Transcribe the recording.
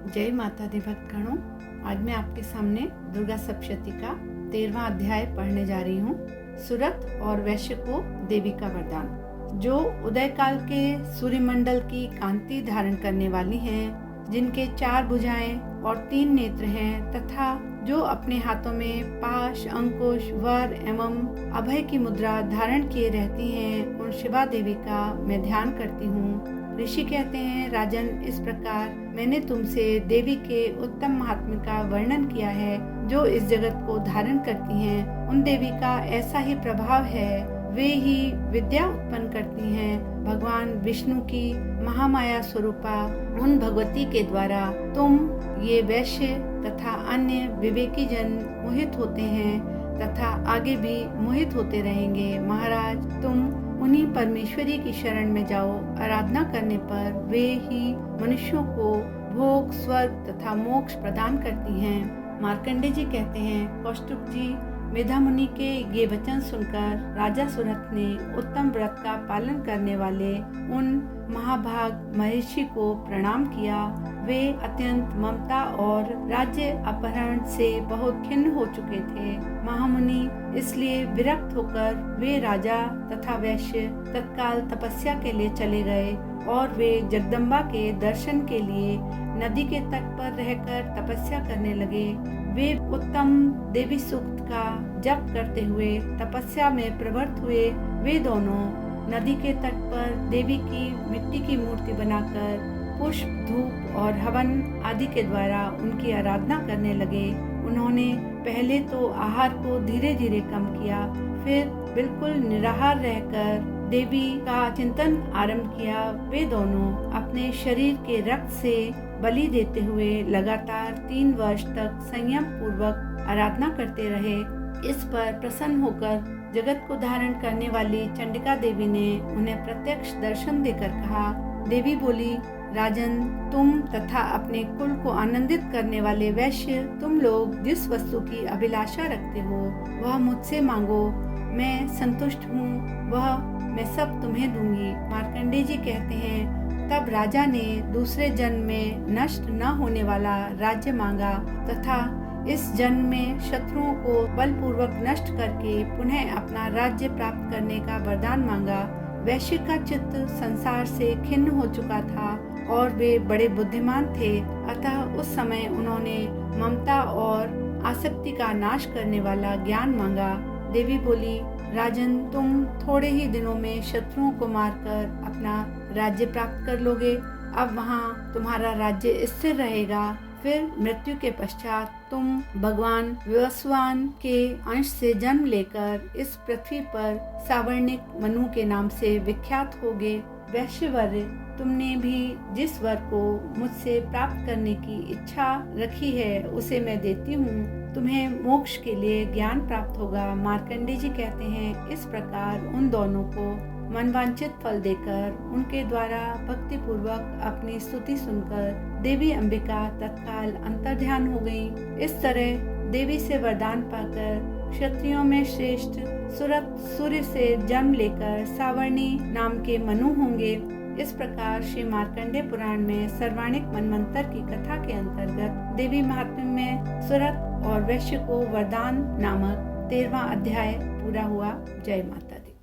जय माता दी भक्तगणों। आज मैं आपके सामने दुर्गा सप्तशती का 13वां अध्याय पढ़ने जा रही हूँ। सुरत और वैश्य को देवी का वरदान। जो उदय काल के सूर्यमंडल की कांति धारण करने वाली हैं, जिनके 4 भुजाएं और 3 नेत्र हैं, तथा जो अपने हाथों में पाश, अंकुश, वर एवं अभय की मुद्रा धारण किए रहती हैं, उन शिवा देवी का मैं ध्यान करती हूँ। ऋषि कहते हैं, राजन, इस प्रकार मैंने तुमसे देवी के उत्तम महात्म्य का वर्णन किया है, जो इस जगत को धारण करती हैं। उन देवी का ऐसा ही प्रभाव है, वे ही विद्या उत्पन्न करती हैं। भगवान विष्णु की महामाया स्वरूपा उन भगवती के द्वारा तुम ये वैश्य तथा अन्य विवेकी जन मोहित होते हैं तथा आगे भी मोहित होते रहेंगे। महाराज, तुम उन्हीं परमेश्वरी की शरण में जाओ। आराधना करने पर वे ही मनुष्यों को भोग, स्वर्ग तथा मोक्ष प्रदान करती हैं। मार्कंडे जी कहते हैं, कौस्तुभ जी, मेधा मुनि के ये वचन सुनकर राजा सुरथ ने उत्तम व्रत का पालन करने वाले उन महाभाग महर्षि को प्रणाम किया। वे अत्यंत ममता और राज्य अपहरण से बहुत खिन्न हो चुके थे। महामुनि इसलिए विरक्त होकर वे राजा तथा वैश्य तत्काल तपस्या के लिए चले गए और वे जगदम्बा के दर्शन के लिए नदी के तट पर रहकर तपस्या करने लगे। वे उत्तम देवी सूक्त का जप करते हुए तपस्या में प्रवृत्त हुए। वे दोनों नदी के तट पर देवी की मिट्टी की मूर्ति बनाकर पुष्प, धूप और हवन आदि के द्वारा उनकी आराधना करने लगे। उन्होंने पहले तो आहार को धीरे धीरे कम किया, फिर बिल्कुल निराहार रहकर देवी का चिंतन आरंभ किया। वे दोनों अपने शरीर के रक्त से बलि देते हुए लगातार 3 वर्ष तक संयम पूर्वक आराधना करते रहे। इस पर प्रसन्न होकर जगत को धारण करने वाली चंडिका देवी ने उन्हें प्रत्यक्ष दर्शन देकर कहा। देवी बोली, राजन, तुम तथा अपने कुल को आनंदित करने वाले वैश्य, तुम लोग जिस वस्तु की अभिलाषा रखते हो वह मुझसे मांगो, मैं संतुष्ट हूँ, वह मैं सब तुम्हें दूंगी। मार्कंडे जी कहते हैं, तब राजा ने दूसरे जन्म में नष्ट न होने वाला राज्य मांगा तथा इस जन्म में शत्रुओं को बलपूर्वक नष्ट करके पुनः अपना राज्य प्राप्त करने का वरदान मांगा। वैश्य का चित्त संसार से खिन्न हो चुका था और वे बड़े बुद्धिमान थे, अतः उस समय उन्होंने ममता और आसक्ति का नाश करने वाला ज्ञान मांगा। देवी बोली, राजन, तुम थोड़े ही दिनों में शत्रुओं को मारकर अपना राज्य प्राप्त कर लोगे। अब वहाँ तुम्हारा राज्य स्थिर रहेगा। फिर मृत्यु के पश्चात तुम भगवान विवस्वान के अंश से जन्म लेकर इस पृथ्वी पर सावर्णिक मनु के नाम से विख्यात होगे। वैश्यवर्य, तुमने भी जिस वर को मुझसे प्राप्त करने की इच्छा रखी है उसे मैं देती हूँ। तुम्हें मोक्ष के लिए ज्ञान प्राप्त होगा। मार्कंडे जी कहते हैं, इस प्रकार उन दोनों को मनवांचित फल देकर उनके द्वारा भक्ति पूर्वक अपनी स्तुति सुनकर देवी अंबिका तत्काल अंतर्ध्यान हो गयी। इस तरह देवी से वरदान पाकर क्षत्रियों में श्रेष्ठ सुरत सूर्य से जन्म लेकर सावर्णी नाम के मनु होंगे। इस प्रकार श्री मार्कंडे पुराण में सर्वाणिक मनवंतर की कथा के अंतर्गत देवी महात्म्य में सुरत और वैश्य को वरदान नामक 13वां अध्याय पूरा हुआ। जय माता दी।